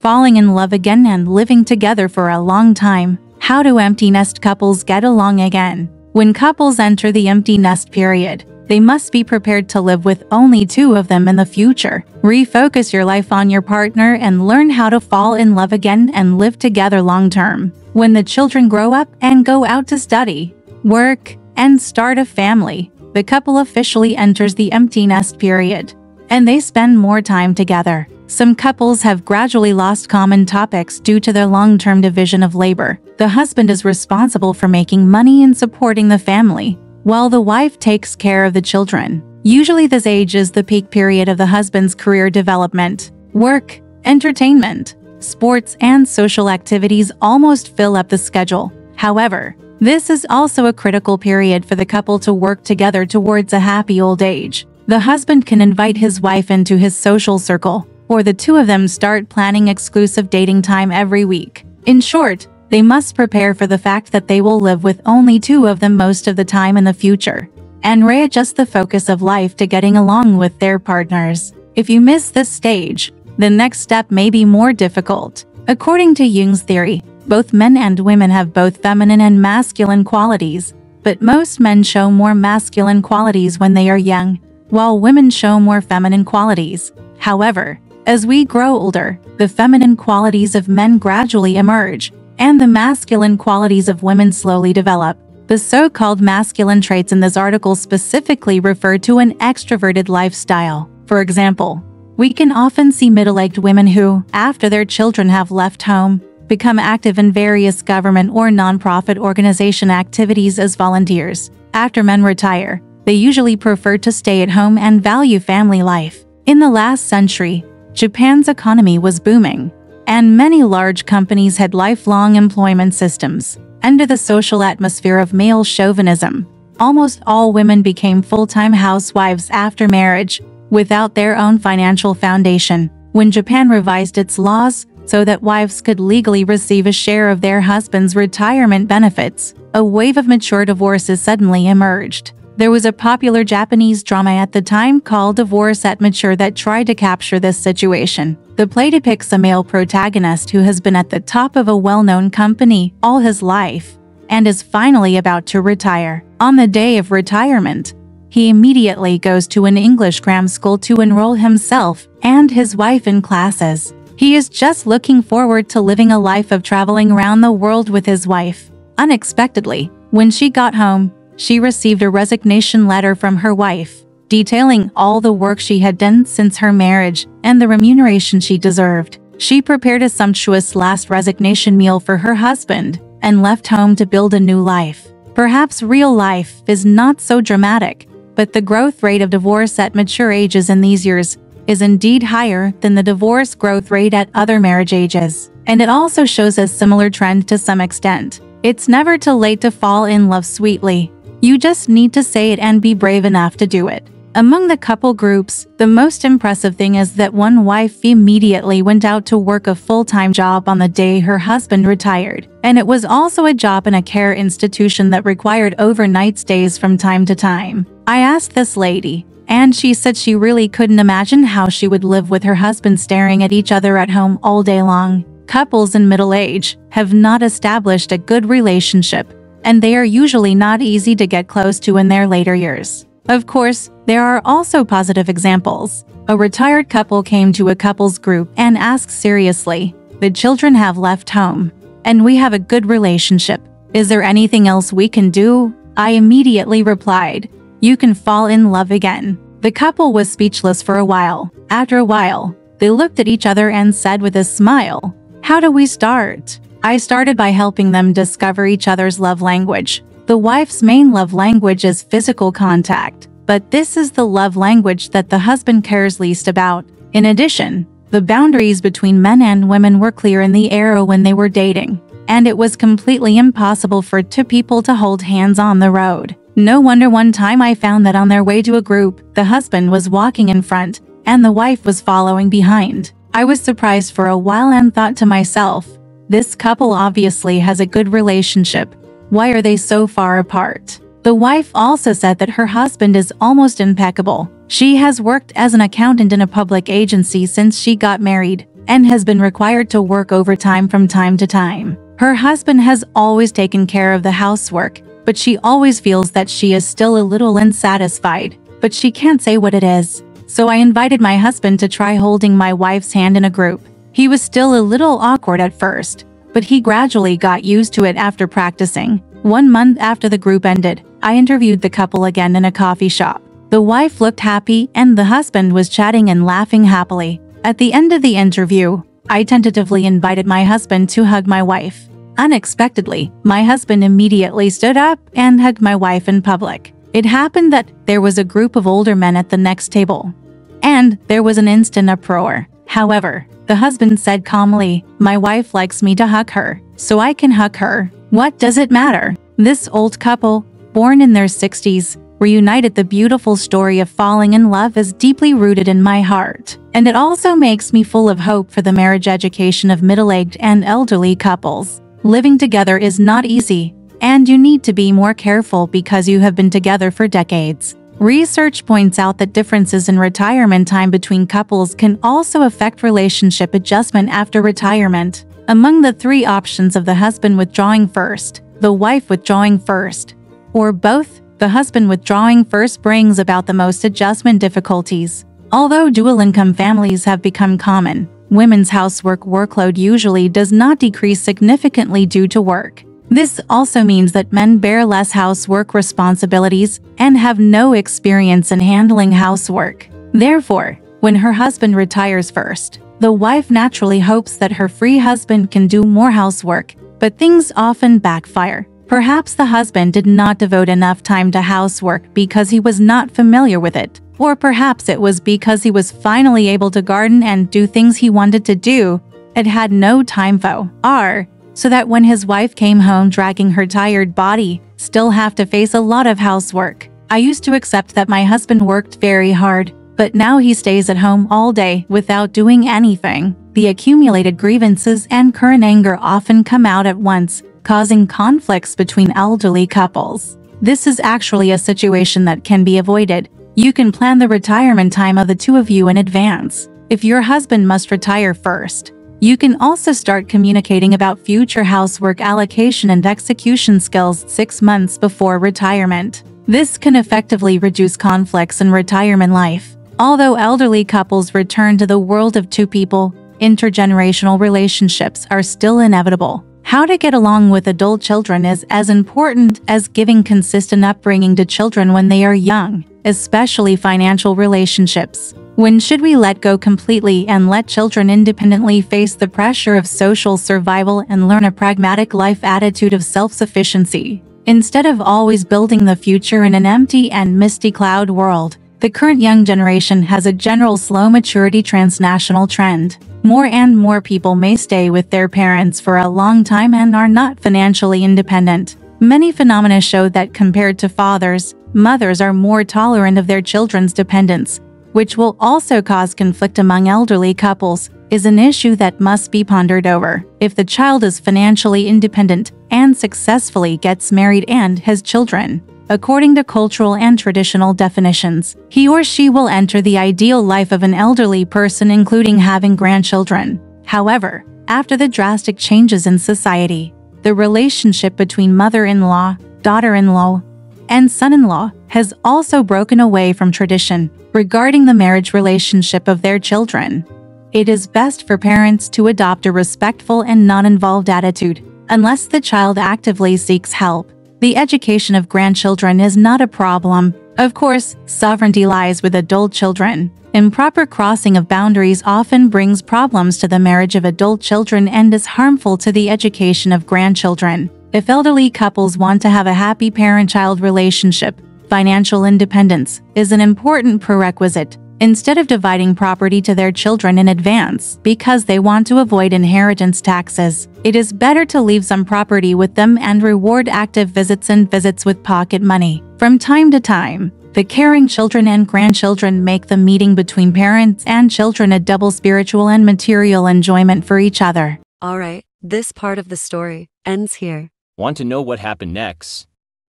falling in love again and living together for a long time. How do empty nest couples get along again? When couples enter the empty nest period, they must be prepared to live with only two of them in the future. Refocus your life on your partner and learn how to fall in love again and live together long term. When the children grow up and go out to study, work, and start a family, the couple officially enters the empty nest period, and they spend more time together. Some couples have gradually lost common topics due to their long-term division of labor. The husband is responsible for making money and supporting the family, while the wife takes care of the children. Usually this age is the peak period of the husband's career development. Work, entertainment, sports, and social activities almost fill up the schedule. However, this is also a critical period for the couple to work together towards a happy old age. The husband can invite his wife into his social circle, or the two of them start planning exclusive dating time every week. In short, they must prepare for the fact that they will live with only two of them most of the time in the future, and readjust the focus of life to getting along with their partners. If you miss this stage, the next step may be more difficult. According to Jung's theory, both men and women have both feminine and masculine qualities, but most men show more masculine qualities when they are young, while women show more feminine qualities. However, as we grow older, the feminine qualities of men gradually emerge, and the masculine qualities of women slowly develop. The so-called masculine traits in this article specifically refer to an extroverted lifestyle. For example, we can often see middle-aged women who, after their children have left home, become active in various government or non-profit organization activities as volunteers. After men retire, they usually prefer to stay at home and value family life. In the last century, Japan's economy was booming, and many large companies had lifelong employment systems. Under the social atmosphere of male chauvinism, almost all women became full-time housewives after marriage, without their own financial foundation. When Japan revised its laws so that wives could legally receive a share of their husband's retirement benefits, a wave of mature divorces suddenly emerged. There was a popular Japanese drama at the time called Divorce at Mature that tried to capture this situation. The play depicts a male protagonist who has been at the top of a well-known company all his life and is finally about to retire. On the day of retirement, he immediately goes to an English cram school to enroll himself and his wife in classes. He is just looking forward to living a life of traveling around the world with his wife. Unexpectedly, when she got home, she received a resignation letter from her wife, detailing all the work she had done since her marriage and the remuneration she deserved. She prepared a sumptuous last resignation meal for her husband and left home to build a new life. Perhaps real life is not so dramatic, but the growth rate of divorce at mature ages in these years is indeed higher than the divorce growth rate at other marriage ages. And it also shows a similar trend to some extent. It's never too late to fall in love sweetly. You just need to say it and be brave enough to do it. Among the couple groups, the most impressive thing is that one wife immediately went out to work a full-time job on the day her husband retired. And it was also a job in a care institution that required overnight stays from time to time. I asked this lady, and she said she really couldn't imagine how she would live with her husband staring at each other at home all day long. Couples in middle age have not established a good relationship, and they are usually not easy to get close to in their later years. Of course, there are also positive examples. A retired couple came to a couples group and asked seriously, "The children have left home, and we have a good relationship. Is there anything else we can do?" I immediately replied, "You can fall in love again." The couple was speechless for a while. After a while, they looked at each other and said with a smile, "How do we start?" I started by helping them discover each other's love language. The wife's main love language is physical contact, but this is the love language that the husband cares least about. In addition, the boundaries between men and women were clear in the era when they were dating, and it was completely impossible for two people to hold hands on the road. No wonder one time I found that on their way to a group, the husband was walking in front, and the wife was following behind. I was surprised for a while and thought to myself, this couple obviously has a good relationship. Why are they so far apart? The wife also said that her husband is almost impeccable. She has worked as an accountant in a public agency since she got married, and has been required to work overtime from time to time. Her husband has always taken care of the housework, but she always feels that she is still a little unsatisfied, but she can't say what it is. So I invited my husband to try holding my wife's hand in a group. He was still a little awkward at first, but he gradually got used to it after practicing. 1 month after the group ended, I interviewed the couple again in a coffee shop. The wife looked happy and the husband was chatting and laughing happily. At the end of the interview, I tentatively invited my husband to hug my wife. Unexpectedly, my husband immediately stood up and hugged my wife in public. It happened that there was a group of older men at the next table, and there was an instant uproar. However, the husband said calmly, "My wife likes me to hug her, so I can hug her. What does it matter?" This old couple, born in their 60s, reunited. The beautiful story of falling in love is deeply rooted in my heart, and it also makes me full of hope for the marriage education of middle-aged and elderly couples. Living together is not easy, and you need to be more careful because you have been together for decades. Research points out that differences in retirement time between couples can also affect relationship adjustment after retirement. Among the 3 options of the husband withdrawing first, the wife withdrawing first, or both, the husband withdrawing first brings about the most adjustment difficulties. Although dual-income families have become common, women's housework workload usually does not decrease significantly due to work. This also means that men bear less housework responsibilities and have no experience in handling housework. Therefore, when her husband retires first, the wife naturally hopes that her free husband can do more housework, but things often backfire. Perhaps the husband did not devote enough time to housework because he was not familiar with it, or perhaps it was because he was finally able to garden and do things he wanted to do and had no time for, so that when his wife came home dragging her tired body, still have to face a lot of housework. I used to accept that my husband worked very hard, but now he stays at home all day without doing anything. The accumulated grievances and current anger often come out at once, causing conflicts between elderly couples. This is actually a situation that can be avoided. You can plan the retirement time of the 2 of you in advance. If your husband must retire first, you can also start communicating about future housework allocation and execution skills 6 months before retirement. This can effectively reduce conflicts in retirement life. Although elderly couples return to the world of 2 people, intergenerational relationships are still inevitable. How to get along with adult children is as important as giving consistent upbringing to children when they are young, especially financial relationships. When should we let go completely and let children independently face the pressure of social survival and learn a pragmatic life attitude of self-sufficiency? Instead of always building the future in an empty and misty cloud world, the current young generation has a general slow maturity transnational trend. More and more people may stay with their parents for a long time and are not financially independent. Many phenomena show that compared to fathers, mothers are more tolerant of their children's dependence, which will also cause conflict among elderly couples, is an issue that must be pondered over. If the child is financially independent and successfully gets married and has children, according to cultural and traditional definitions, he or she will enter the ideal life of an elderly person, including having grandchildren. However, after the drastic changes in society, the relationship between mother-in-law, daughter-in-law, and son-in-law has also broken away from tradition regarding the marriage relationship of their children. It is best for parents to adopt a respectful and non-involved attitude, unless the child actively seeks help. The education of grandchildren is not a problem. Of course, sovereignty lies with adult children. Improper crossing of boundaries often brings problems to the marriage of adult children and is harmful to the education of grandchildren. If elderly couples want to have a happy parent-child relationship, financial independence is an important prerequisite. Instead of dividing property to their children in advance because they want to avoid inheritance taxes, it is better to leave some property with them and reward active visits and visits with pocket money. From time to time, the caring children and grandchildren make the meeting between parents and children a double spiritual and material enjoyment for each other. Alright, this part of the story ends here. Want to know what happened next?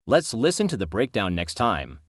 Let's listen to the breakdown next time.